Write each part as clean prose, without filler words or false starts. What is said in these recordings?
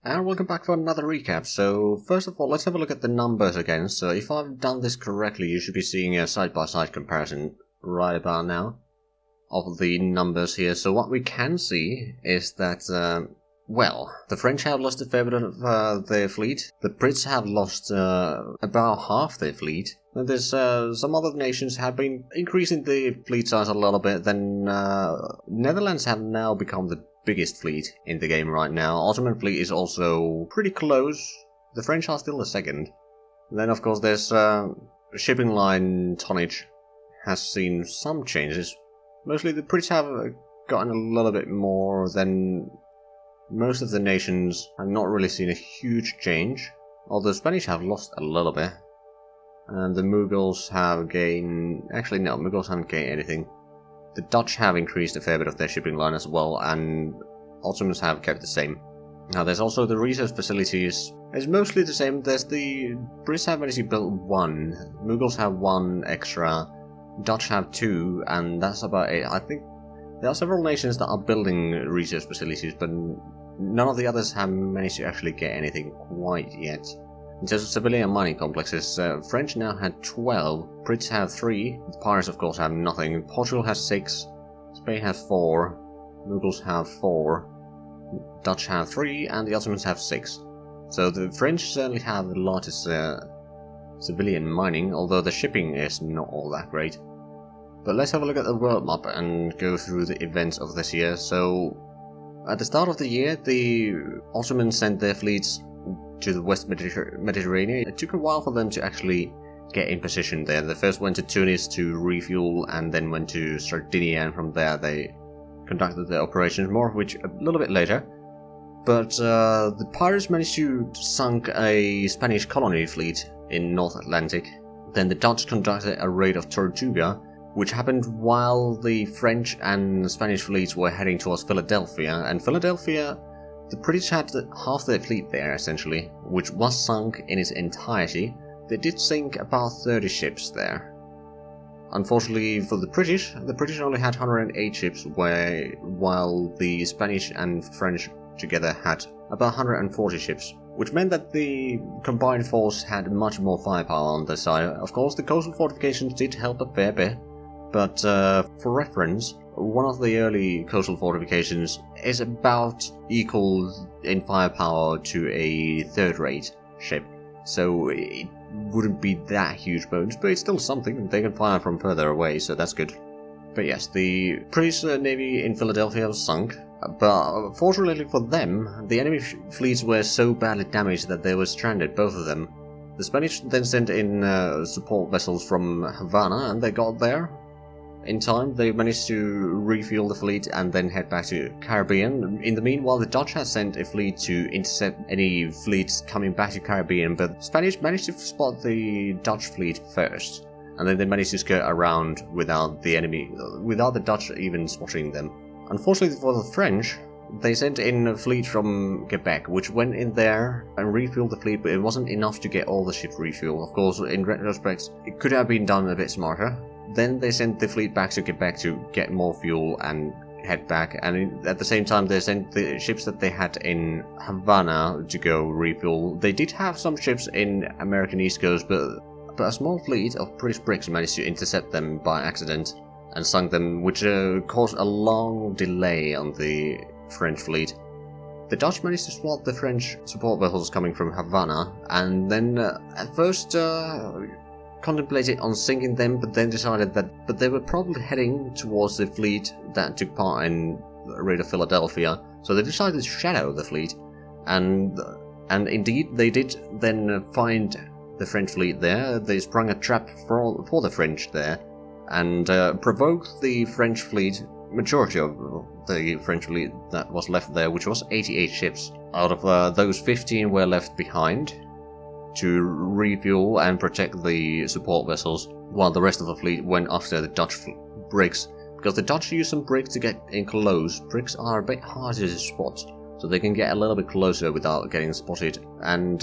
And welcome back for another recap. So first of all, let's have a look at the numbers again. So if I've done this correctly, you should be seeing a side-by-side comparison right about now of the numbers here. So what we can see is that, well, the French have lost a fair bit of their fleet. The Brits have lost about half their fleet. And there's some other nations have been increasing the fleet size a little bit. Then Netherlands have now become the biggest fleet in the game right now. Ottoman fleet is also pretty close. The French are still the second. And then of course there's shipping line tonnage has seen some changes. Mostly the Brits have gotten a little bit more than most of the nations. Have not really seen a huge change. Although the Spanish have lost a little bit. And the Mughals have gained... Actually no, Mughals haven't gained anything. The Dutch have increased a fair bit of their shipping line as well, and Ottomans have kept the same. Now there's also the research facilities. It's mostly the same. There's the Brits have managed to build one, Mughals have one extra, Dutch have two, and that's about it. I think there are several nations that are building research facilities, but none of the others have managed to actually get anything quite yet. In terms of civilian mining complexes, French now had 12, Brits have 3, the Pirates of course have nothing, Portugal has 6, Spain has 4, Mughals have 4, Dutch have 3, and the Ottomans have 6. So the French certainly have the largest civilian mining, although the shipping is not all that great. But let's have a look at the world map and go through the events of this year. So, at the start of the year, the Ottomans sent their fleets to the West Mediterranean. It took a while for them to actually get in position there. They first went to Tunis to refuel and then went to Sardinia, and from there they conducted their operations, more of which a little bit later. But the pirates managed to sink a Spanish colony fleet in North Atlantic. Then the Dutch conducted a raid of Tortuga, which happened while the French and Spanish fleets were heading towards Philadelphia, and Philadelphia, the British had half their fleet there, essentially, which was sunk in its entirety. They did sink about 30 ships there. Unfortunately for the British only had 108 ships, while the Spanish and French together had about 140 ships, which meant that the combined force had much more firepower on their side. Of course, the coastal fortifications did help a fair bit, but for reference, one of the early coastal fortifications is about equal in firepower to a third-rate ship, so it wouldn't be that huge bonus, but it's still something. They can fire from further away, so that's good. But yes, the British Navy in Philadelphia was sunk, but fortunately for them, the enemy fleets were so badly damaged that they were stranded, both of them. The Spanish then sent in support vessels from Havana, and they got there in time. They managed to refuel the fleet and then head back to Caribbean. In the meanwhile, the Dutch had sent a fleet to intercept any fleets coming back to Caribbean, but the Spanish managed to spot the Dutch fleet first, and then they managed to skirt around without the Dutch even spotting them. Unfortunately for the French, they sent in a fleet from Quebec, which went in there and refueled the fleet, but it wasn't enough to get all the ships refueled. Of course, in retrospect, it could have been done a bit smarter. Then they sent the fleet back to Quebec to get more fuel and head back, and at the same time they sent the ships that they had in Havana to go refuel. They did have some ships in American East Coast, but a small fleet of British brigs managed to intercept them by accident and sunk them, which caused a long delay on the French fleet. The Dutch managed to spot the French support vessels coming from Havana, and then at first contemplated on sinking them, but then decided that they were probably heading towards the fleet that took part in the raid of Philadelphia, so they decided to shadow the fleet, and indeed they did then find the French fleet there. They sprung a trap for the French there, and provoked the French fleet, majority of the French fleet that was left there, which was 88 ships. Out of those, 15 were left behind to refuel and protect the support vessels, while the rest of the fleet went after the Dutch brigs, because the Dutch use some brigs to get in close. Brigs are a bit harder to spot, so they can get a little bit closer without getting spotted, and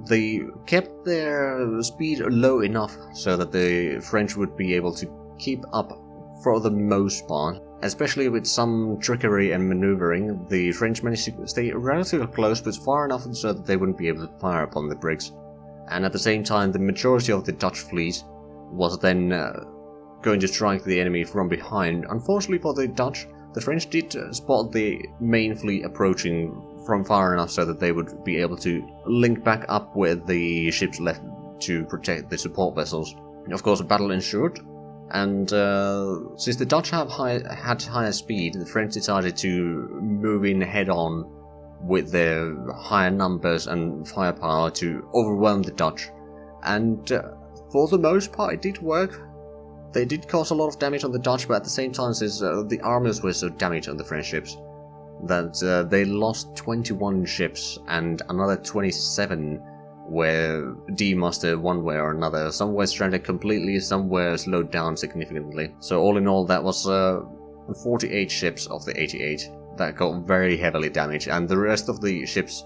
they kept their speed low enough so that the French would be able to keep up for the most part. Especially with some trickery and maneuvering, the French managed to stay relatively close but far enough so that they wouldn't be able to fire upon the brigs. And at the same time, the majority of the Dutch fleet was then going to strike the enemy from behind. Unfortunately for the Dutch, the French did spot the main fleet approaching from far enough so that they would be able to link back up with the ships left to protect the support vessels. Of course, a battle ensued, and since the Dutch had higher speed, the French decided to move in head-on with their higher numbers and firepower to overwhelm the Dutch. And for the most part, it did work. They did cause a lot of damage on the Dutch, but at the same time, since the armors were so damaged on the French ships, that they lost 21 ships and another 27 were demustered one way or another. Some were stranded completely, some were slowed down significantly. So all in all, that was 48 ships of the 88 that got very heavily damaged, and the rest of the ships,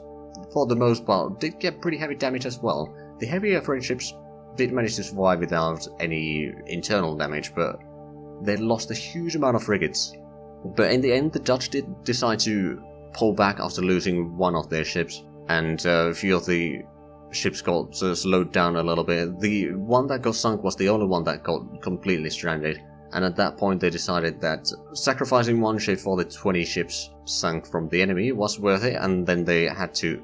for the most part, did get pretty heavy damage as well. The heavier French ships did manage to survive without any internal damage, but they lost a huge amount of frigates. But in the end, the Dutch did decide to pull back after losing one of their ships, and a few of the ships got slowed down a little bit. The one that got sunk was the only one that got completely stranded, and at that point they decided that sacrificing one ship for the 20 ships sunk from the enemy was worth it, and then they had to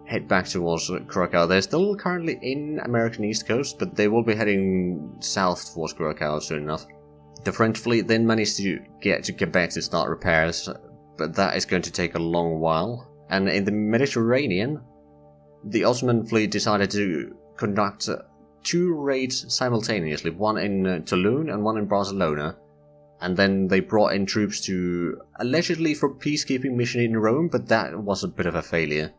head back towards Curacao. They're still currently in American East Coast, but they will be heading south towards Curacao soon enough. The French fleet then managed to get to Quebec to start repairs, but that is going to take a long while. And in the Mediterranean, the Ottoman fleet decided to conduct 2 raids simultaneously, one in Toulon and one in Barcelona, and then they brought in troops to allegedly for peacekeeping mission in Rome, but that was a bit of a failure.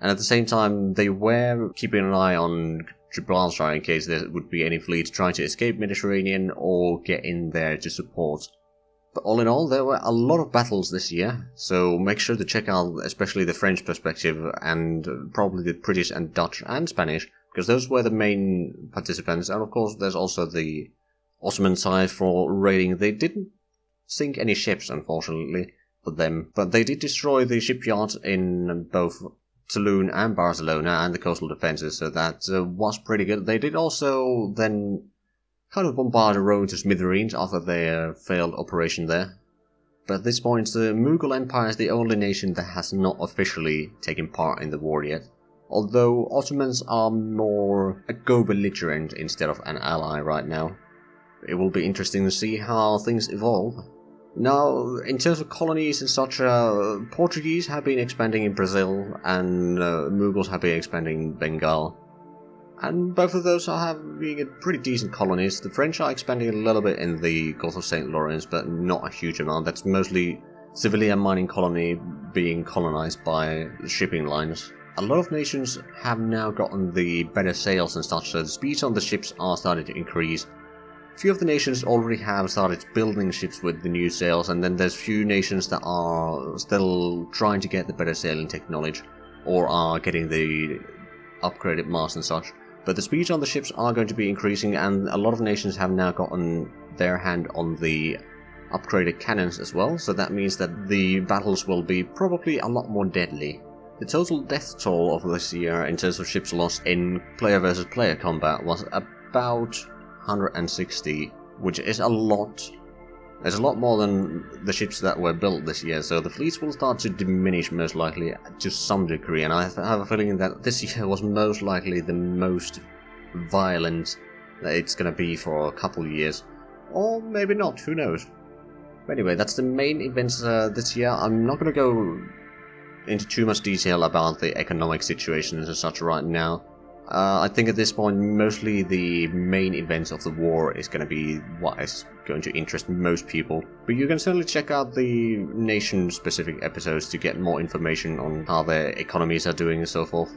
And at the same time, they were keeping an eye on Gibraltar in case there would be any fleets trying to escape Mediterranean or get in there to support. But all in all, there were a lot of battles this year, so make sure to check out especially the French perspective and probably the British and Dutch and Spanish, because those were the main participants. And of course, there's also the Ottoman side for raiding. They didn't sink any ships, unfortunately, for them, but they did destroy the shipyards in both Toulon and Barcelona and the coastal defenses, so that was pretty good. They did also then kind of bombard Rome to smithereens after their failed operation there. But at this point, the Mughal Empire is the only nation that has not officially taken part in the war yet, although Ottomans are more a co-belligerent instead of an ally right now. It will be interesting to see how things evolve. Now, in terms of colonies and such, Portuguese have been expanding in Brazil, and Mughals have been expanding in Bengal. And both of those are having pretty decent colonies. The French are expanding a little bit in the Gulf of St. Lawrence, but not a huge amount. That's mostly civilian mining colony being colonized by shipping lines. A lot of nations have now gotten the better sails and such, so the speeds on the ships are starting to increase. Few of the nations already have started building ships with the new sails, and then there's few nations that are still trying to get the better sailing technology, or are getting the upgraded masts and such. But the speeds on the ships are going to be increasing, and a lot of nations have now gotten their hand on the upgraded cannons as well, so that means that the battles will be probably a lot more deadly. The total death toll of this year in terms of ships lost in player versus player combat was about 160, which is a lot. There's a lot more than the ships that were built this year, so the fleets will start to diminish most likely to some degree, and I have a feeling that this year was most likely the most violent that it's going to be for a couple of years. Or maybe not, who knows. But anyway, that's the main events this year. I'm not going to go into too much detail about the economic situations and such right now. I think at this point, mostly the main events of the war is going to be what is going to interest most people. But you can certainly check out the nation-specific episodes to get more information on how their economies are doing and so forth.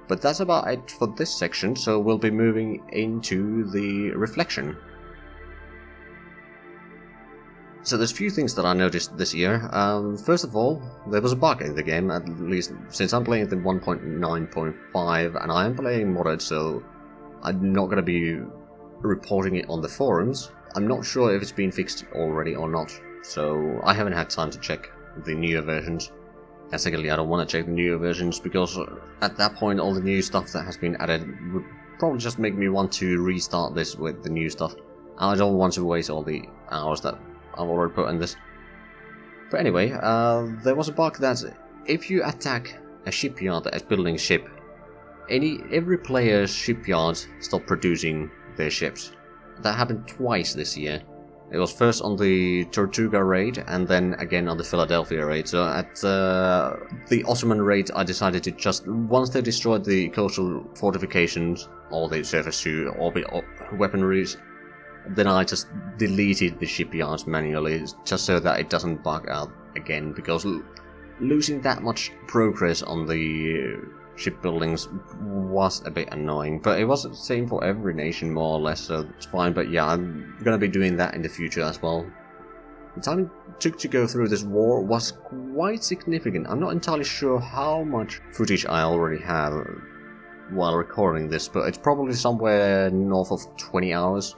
But that's about it for this section, so we'll be moving into the reflection. So there's a few things that I noticed this year. First of all, there was a bug in the game, at least since I'm playing the 1.9.5 and I am playing Mordred, so I'm not going to be reporting it on the forums. I'm not sure if it's been fixed already or not. so I haven't had time to check the newer versions. And secondly, I don't want to check the newer versions because at that point all the new stuff that has been added would probably just make me want to restart this with the new stuff. I don't want to waste all the hours that I've already put in this. But anyway, there was a bug that if you attack a shipyard that is building a ship, every player's shipyard stopped producing their ships. That happened twice this year. It was first on the Tortuga raid and then again on the Philadelphia raid. So at the Ottoman raid I decided to just, once they destroyed the coastal fortifications or the surface to orbit weaponries, then I just deleted the shipyards manually just so that it doesn't bug out again, because losing that much progress on the shipbuildings was a bit annoying, but it was the same for every nation more or less, so it's fine. But yeah, I'm gonna be doing that in the future as well. The time it took to go through this war was quite significant. I'm not entirely sure how much footage I already have while recording this, but it's probably somewhere north of 20 hours.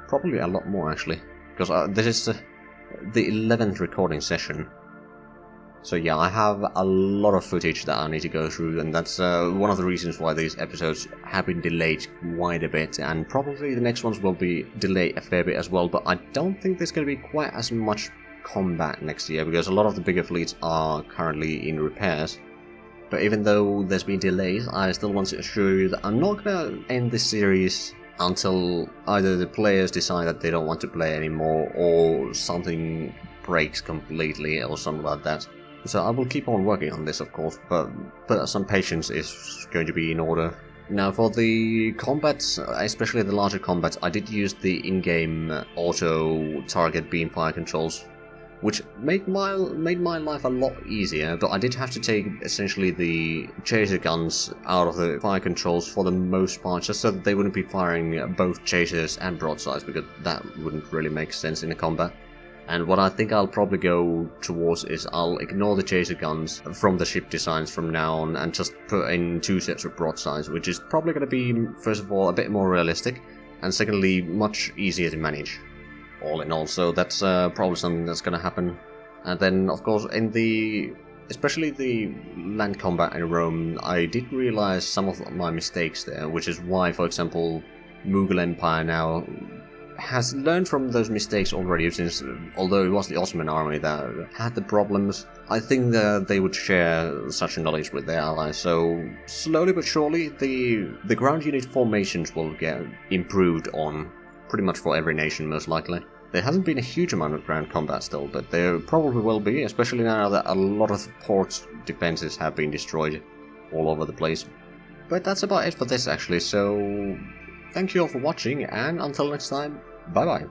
Probably a lot more actually, because this is the 11th recording session. So yeah, I have a lot of footage that I need to go through, and that's one of the reasons why these episodes have been delayed quite a bit, and probably the next ones will be delayed a fair bit as well, but I don't think there's going to be quite as much combat next year, because a lot of the bigger fleets are currently in repairs. But even though there's been delays, I still want to assure you that I'm not going to end this series until either the players decide that they don't want to play anymore, or something breaks completely, or something like that. So I will keep on working on this, of course, but some patience is going to be in order. Now for the combats, especially the larger combats, I did use the in-game auto target beam fire controls, which made my life a lot easier, but I did have to take essentially the chaser guns out of the fire controls for the most part, just so that they wouldn't be firing both chasers and broadsides, because that wouldn't really make sense in a combat. And what I think I'll probably go towards is I'll ignore the chaser guns from the ship designs from now on and just put in 2 sets of broadsides, which is probably going to be, first of all, a bit more realistic, and secondly, much easier to manage, all in all. So that's probably something that's going to happen. And then, of course, especially the land combat in Rome, I did realize some of my mistakes there, which is why, for example, Mughal Empire now has learned from those mistakes already, since although it was the Ottoman army that had the problems, I think that they would share such knowledge with their allies. So slowly but surely the ground unit formations will get improved on pretty much for every nation, most likely. There hasn't been a huge amount of ground combat still, but there probably will be, especially now that a lot of port defenses have been destroyed all over the place. But that's about it for this actually, so thank you all for watching, and until next time, bye bye.